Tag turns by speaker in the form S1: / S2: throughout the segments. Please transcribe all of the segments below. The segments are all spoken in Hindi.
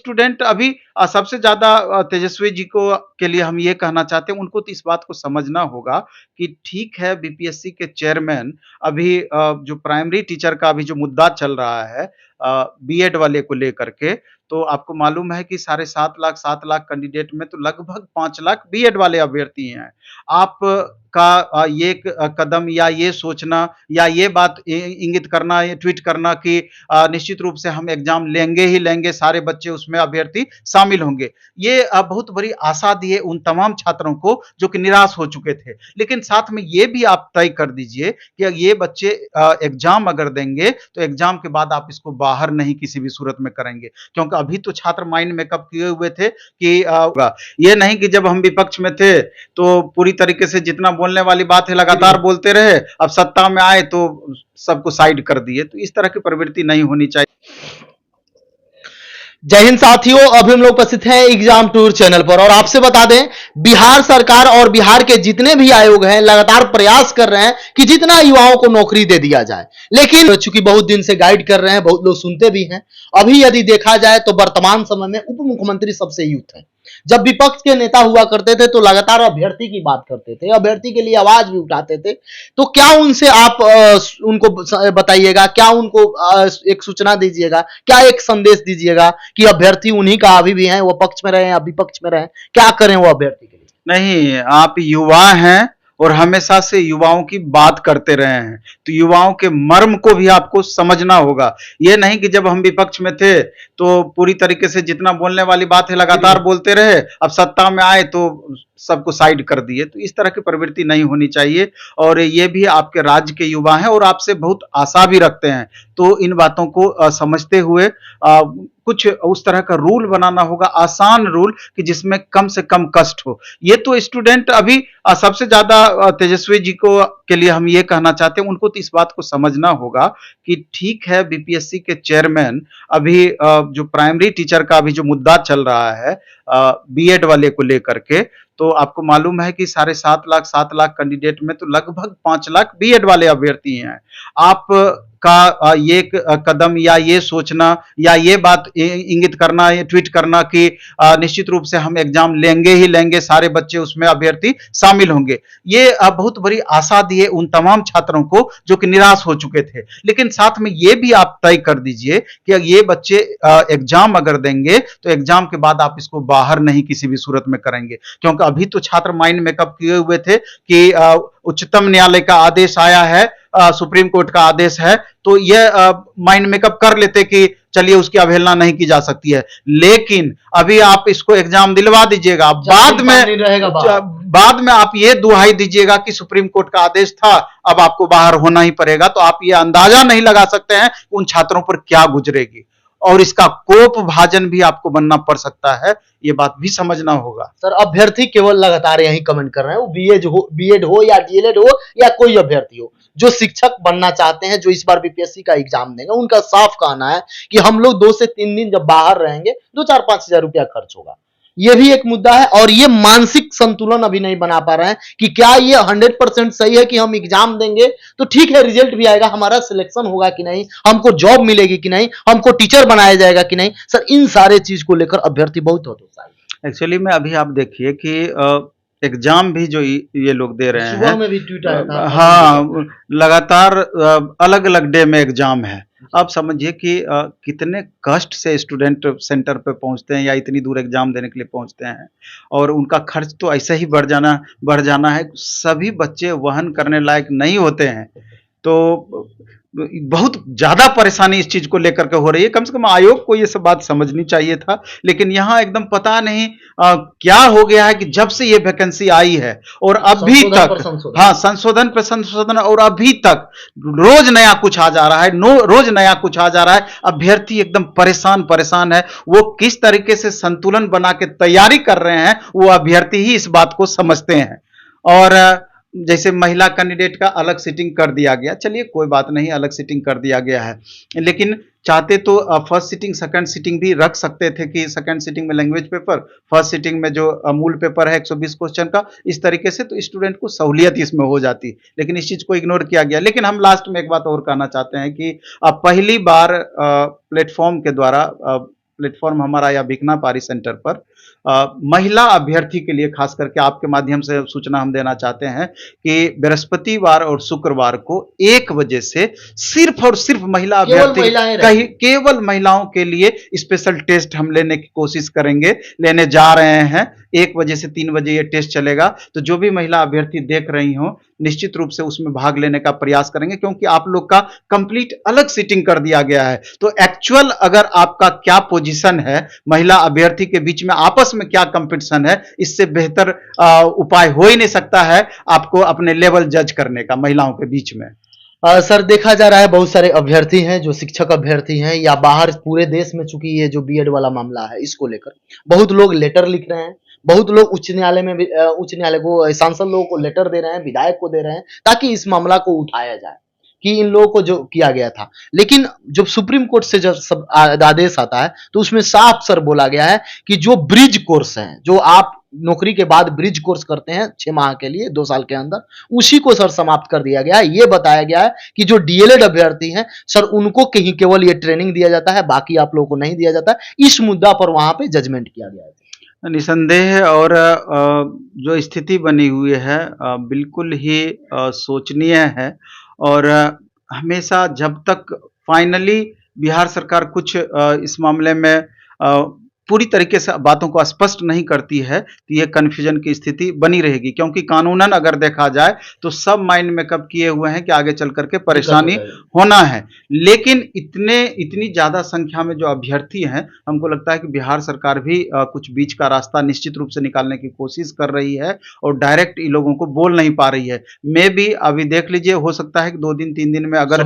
S1: स्टूडेंट अभी सबसे ज़्यादा तेजस्वी जी को के लिए हम ये कहना चाहते हैं, उनको तो इस बात को समझना होगा कि ठीक है, बीपीएससी के चेयरमैन अभी जो प्राइमरी टीचर का अभी जो मुद्दा चल रहा है बीएड वाले को लेकर के, तो आपको मालूम है कि साढ़े 7 लाख कैंडिडेट में तो लगभग 5 लाख बीएड वाले अभ्यर्थी हैं। आप का ये कदम या ये सोचना या ये बात इंगित करना, ये ट्वीट करना कि निश्चित रूप से हम एग्जाम लेंगे ही लेंगे, सारे बच्चे उसमें अभ्यर्थी शामिल होंगे। ये बहुत बड़ी आशा दिए उन तमाम छात्रों को जो कि निराश हो चुके थे। लेकिन साथ में ये भी आप तय कर दीजिए कि ये बच्चे एग्जाम अगर देंगे तो एग्जाम के बाद आप इसको बाहर नहीं किसी भी सूरत में करेंगे, क्योंकि अभी तो छात्र माइंड मेकअप किए हुए थे कि ये नहीं कि जब हम विपक्ष में थे तो पूरी तरीके से जितना बोलने वाली बात है लगातार बोलते रहे, अब सत्ता में आए तो सबको साइड कर दिए। तो इस तरह की प्रवृत्ति नहीं होनी चाहिए।
S2: जय हिंद साथियों, अभी हम लोग उपस्थित हैं एग्जाम टूर चैनल पर और आपसे बता दें, बिहार सरकार और बिहार के जितने भी आयोग हैं लगातार प्रयास कर रहे हैं कि जितना युवाओं को नौकरी दे दिया जाए, लेकिन चूंकि बहुत दिन से गाइड कर रहे हैं, बहुत लोग सुनते भी हैं। अभी यदि देखा जाए तो वर्तमान समय में उप मुख्यमंत्री सबसे यूथ है। जब विपक्ष के नेता हुआ करते थे तो लगातार अभ्यर्थी की बात करते थे, अभ्यर्थी के लिए आवाज भी उठाते थे। तो क्या उनसे आप उनको बताइएगा, क्या उनको एक सूचना दीजिएगा, क्या एक संदेश दीजिएगा कि अभ्यर्थी उन्हीं का अभी भी है, वो पक्ष में रहे या विपक्ष में रहे, क्या करें वो अभ्यर्थी के लिए?
S1: नहीं, आप युवा हैं और हमेशा से युवाओं की बात करते रहे हैं, तो युवाओं के मर्म को भी आपको समझना होगा। ये नहीं कि जब हम विपक्ष में थे तो पूरी तरीके से जितना बोलने वाली बात है लगातार बोलते रहे, अब सत्ता में आए तो सबको साइड कर दिए। तो इस तरह की प्रवृत्ति नहीं होनी चाहिए। और ये भी आपके राज्य के युवा हैं और आपसे बहुत आशा भी रखते हैं, तो इन बातों को समझते हुए कुछ उस तरह का रूल बनाना होगा, आसान रूल कि जिसमें कम से कम कष्ट हो। ये तो स्टूडेंट अभी सबसे ज्यादा तेजस्वी जी को के लिए हम ये कहना चाहते हैं, उनको तो इस बात को समझना होगा कि ठीक है, बीपीएससी के चेयरमैन अभी जो प्राइमरी टीचर का अभी जो मुद्दा चल रहा है बीएड वाले को लेकर के, तो आपको मालूम है कि साढ़े 7 लाख कैंडिडेट में तो लगभग 5 लाख बीएड वाले अभ्यर्थी हैं। आप का ये कदम या ये सोचना या ये बात इंगित करना, ये ट्वीट करना कि निश्चित रूप से हम एग्जाम लेंगे ही लेंगे, सारे बच्चे उसमें अभ्यर्थी शामिल होंगे। ये बहुत बड़ी आशा दिए उन तमाम छात्रों को जो कि निराश हो चुके थे। लेकिन साथ में ये भी आप तय कर दीजिए कि ये बच्चे एग्जाम अगर देंगे तो एग्जाम के बाद आप इसको बाहर नहीं किसी भी सूरत में करेंगे, क्योंकि अभी तो छात्र माइंड मेकअप किए हुए थे कि उच्चतम न्यायालय का आदेश आया है, सुप्रीम कोर्ट का आदेश है, तो ये माइंड मेकअप कर लेते कि चलिए उसकी अवहेलना नहीं की जा सकती है। लेकिन अभी आप इसको एग्जाम दिलवा दीजिएगा, बाद में आप ये दुहाई दीजिएगा कि सुप्रीम कोर्ट का आदेश था, अब आपको बाहर होना ही पड़ेगा। तो आप ये अंदाजा नहीं लगा सकते हैं उन छात्रों पर क्या गुजरेगी, और इसका कोप भाजन भी आपको बनना पड़ सकता है। ये बात भी समझना होगा।
S2: सर, अभ्यर्थी केवल लगातार यही कमेंट कर रहे हैं, वो बीएड हो या डीएलएड हो या कोई अभ्यर्थी हो, जो शिक्षक बनना चाहते हैं, जो इस बार बीपीएससी का एग्जाम देंगे, उनका साफ कहना है कि हम लोग 2 से 3 दिन जब बाहर रहेंगे 2-4-5 हजार रुपया खर्च होगा। ये भी एक मुद्दा है और ये मानसिक संतुलन अभी नहीं बना पा रहे हैं कि क्या ये 100% सही है कि हम एग्जाम देंगे तो ठीक है, रिजल्ट भी आएगा, हमारा सिलेक्शन होगा कि नहीं, हमको जॉब मिलेगी कि नहीं, हमको टीचर बनाया जाएगा कि नहीं। सर, इन सारे चीज को लेकर अभ्यर्थी बहुत हतोत्साही।
S1: एक्चुअली में अभी आप देखिए कि एग्जाम भी जो ये लोग दे रहे हैं,
S2: सुबह में भी ट्वीट आया था,
S1: हाँ, लगातार अलग अलग डे में एग्जाम है। आप समझिए कि कितने कष्ट से स्टूडेंट सेंटर पे पहुंचते हैं या इतनी दूर एग्जाम देने के लिए पहुंचते हैं, और उनका खर्च तो ऐसे ही बढ़ जाना है। सभी बच्चे वहन करने लायक नहीं होते हैं, तो बहुत ज्यादा परेशानी इस चीज को लेकर के हो रही है। कम से कम आयोग को ये सब बात समझनी चाहिए था, लेकिन यहाँ एकदम पता नहीं क्या हो गया है कि जब से ये वैकेंसी आई है और अभी तक, हाँ, संशोधन पे संशोधन, और अभी तक रोज नया कुछ आ जा रहा है, रोज नया कुछ आ जा रहा है। अभ्यर्थी एकदम परेशान है। वो किस तरीके से संतुलन बना के तैयारी कर रहे हैं, वो अभ्यर्थी ही इस बात को समझते हैं। और जैसे महिला कैंडिडेट का अलग सीटिंग कर दिया गया, चलिए कोई बात नहीं, अलग सीटिंग कर दिया गया है, लेकिन चाहते तो फर्स्ट सीटिंग सेकंड सीटिंग भी रख सकते थे कि सेकंड सीटिंग में लैंग्वेज पेपर, फर्स्ट सीटिंग में जो मूल पेपर है 120 क्वेश्चन का, इस तरीके से तो स्टूडेंट को सहूलियत इसमें हो जाती। लेकिन इस चीज को इग्नोर किया गया। लेकिन हम लास्ट में एक बात और कहना चाहते हैं कि पहली बार प्लेटफॉर्म के द्वारा प्लेटफॉर्म हमारा या भिकना पारी सेंटर पर महिला अभ्यर्थी के लिए खास करके आपके माध्यम से सूचना हम देना चाहते हैं कि बृहस्पतिवार और शुक्रवार को 1 बजे से सिर्फ और सिर्फ महिला
S2: केवल
S1: अभ्यर्थी
S2: महिलाएं रहेंगी।
S1: केवल महिलाओं के लिए स्पेशल टेस्ट हम लेने की कोशिश करेंगे, लेने जा रहे हैं। 1 बजे से 3 बजे ये टेस्ट चलेगा, तो जो भी महिला अभ्यर्थी देख रही हो निश्चित रूप से उसमें भाग लेने का प्रयास करेंगे, क्योंकि आप लोग का कंप्लीट अलग सीटिंग कर दिया गया है। तो एक्चुअल अगर आपका क्या पोजीशन है, महिला अभ्यर्थी के बीच में आपस में क्या कंपटीशन है, इससे बेहतर उपाय हो ही नहीं सकता है आपको अपने लेवल जज करने का महिलाओं के बीच में।
S2: सर देखा जा रहा है बहुत सारे अभ्यर्थी हैं जो शिक्षक अभ्यर्थी हैं या बाहर पूरे देश में, चूंकि ये जो बीएड वाला मामला है इसको लेकर बहुत लोग लेटर लिख रहे हैं, बहुत लोग उच्च न्यायालय में उच्च न्यायालय को, सांसद लोगों को लेटर दे रहे हैं, विधायक को दे रहे हैं, ताकि इस मामला को उठाया जाए कि इन लोगों को जो किया गया था। लेकिन जब सुप्रीम कोर्ट से जब सब आदेश आता है तो उसमें साफ सर बोला गया है कि जो ब्रिज कोर्स है, जो आप नौकरी के बाद ब्रिज कोर्स करते हैं 6 माह के लिए 2 साल के अंदर, उसी को सर समाप्त कर दिया गया है। ये बताया गया है कि जो डीएलएड अभ्यर्थी हैं सर उनको कहीं केवल ये ट्रेनिंग दिया जाता है, बाकी आप लोगों को नहीं दिया जाता। इस मुद्दा पर वहां पे जजमेंट किया गया है।
S1: निसंदेह और जो स्थिति बनी हुई है बिल्कुल ही शोचनीय है, और हमेशा जब तक फाइनली बिहार सरकार कुछ इस मामले में पूरी तरीके से बातों को स्पष्ट नहीं करती है तो ये कन्फ्यूजन की स्थिति बनी रहेगी, क्योंकि कानूनन अगर देखा जाए तो सब माइंड मेकअप किए हुए हैं कि आगे चल करके परेशानी होना है। लेकिन इतनी ज्यादा संख्या में जो अभ्यर्थी हैं, हमको लगता है कि बिहार सरकार भी कुछ बीच का रास्ता निश्चित रूप से निकालने की कोशिश कर रही है और डायरेक्ट इन लोगों को बोल नहीं पा रही है। मे भी अभी देख लीजिए, हो सकता है कि 2 दिन 3 दिन में अगर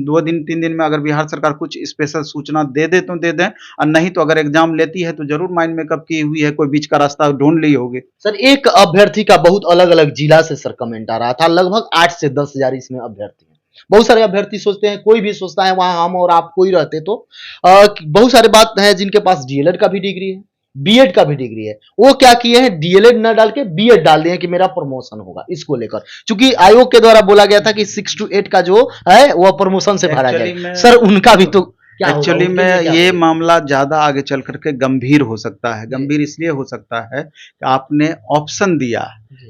S1: 2 दिन 3 दिन में अगर बिहार सरकार कुछ स्पेशल सूचना दे दे तो दे दें, और नहीं तो अगर एग्जाम लेती है तो जरूर माइंड मेकअप की हुई है, कोई बीच का रास्ता ढूंढ ली होगी।
S2: सर एक अभ्यर्थी का बहुत अलग अलग जिला से सर कमेंट आ रहा था, लगभग 8 से 10 हजार इसमें अभ्यर्थी हैं। बहुत सारे अभ्यर्थी सोचते हैं, कोई भी सोचता है वहां हम और आप कोई रहते तो बहुत सारे बात है जिनके पास डीएलएड का भी डिग्री है, बीएड का भी डिग्री है, वो क्या किए हैं डीएलएड ना डाल के बीएड डाल दिए कि मेरा प्रमोशन होगा। इसको लेकर चूंकि आयोग के द्वारा बोला गया था कि 6 to 8 का जो है वो प्रमोशन से भरा जाए, सर उनका भी तो
S1: एक्चुअली में ये मामला ज्यादा आगे चल करके गंभीर हो सकता है। गंभीर इसलिए हो सकता है कि आपने ऑप्शन दिया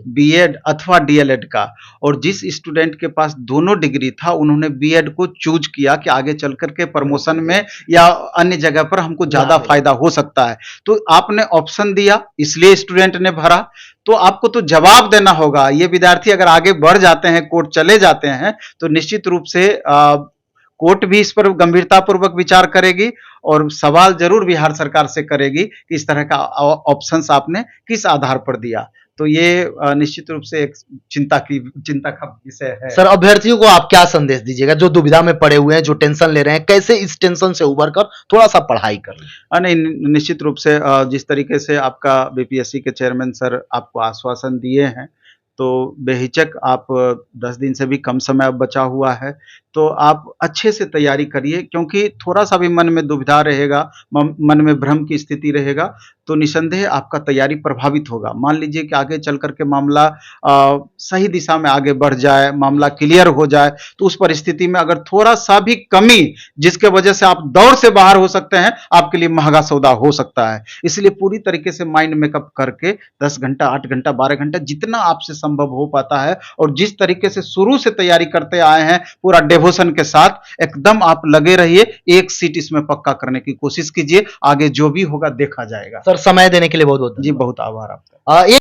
S1: बीएड अथवा डीएलएड का, और जिस स्टूडेंट के पास दोनों डिग्री था उन्होंने बीएड को चूज किया कि आगे चल करके प्रमोशन में या अन्य जगह पर हमको ज्यादा फायदा हो सकता है। तो आपने ऑप्शन दिया, इसलिए स्टूडेंट ने भरा, तो आपको तो जवाब देना होगा। ये विद्यार्थी अगर आगे बढ़ जाते हैं, कोर्ट चले जाते हैं, तो निश्चित रूप से कोर्ट भी इस पर गंभीरता पूर्वक विचार करेगी और सवाल जरूर बिहार सरकार से करेगी कि इस तरह का ऑप्शंस आपने किस आधार पर दिया। तो ये निश्चित रूप से एक चिंता का विषय है।
S2: सर अभ्यर्थियों को आप क्या संदेश दीजिएगा जो दुविधा में पड़े हुए हैं, जो टेंशन ले रहे हैं, कैसे इस टेंशन से उबर कर थोड़ा सा पढ़ाई कर लें?
S1: नहीं, निश्चित रूप से जिस तरीके से आपका बीपीएससी के चेयरमैन सर आपको आश्वासन दिए हैं, तो बेहिचक आप 10 दिन से भी कम समय अब बचा हुआ है, तो आप अच्छे से तैयारी करिए, क्योंकि थोड़ा सा भी मन में दुविधा रहेगा, मन में भ्रम की स्थिति रहेगा, तो निसंदेह आपका तैयारी प्रभावित होगा। मान लीजिए कि आगे चल करके मामला सही दिशा में आगे बढ़ जाए, मामला क्लियर हो जाए, तो उस परिस्थिति में अगर थोड़ा सा भी कमी जिसके वजह से आप दौड़ से बाहर हो सकते हैं, आपके लिए महंगा सौदा हो सकता है। इसलिए पूरी तरीके से माइंड मेकअप करके 10 घंटा 8 घंटा 12 घंटा जितना आपसे संभव हो पाता है, और जिस तरीके से शुरू से तैयारी करते आए हैं पूरा डेवोशन के साथ एकदम आप लगे रहिए। एक सीट इसमें पक्का करने की कोशिश कीजिए, आगे जो भी होगा देखा जाएगा।
S2: सर समय देने के लिए बहुत बहुत
S1: जी बहुत आभार आपका।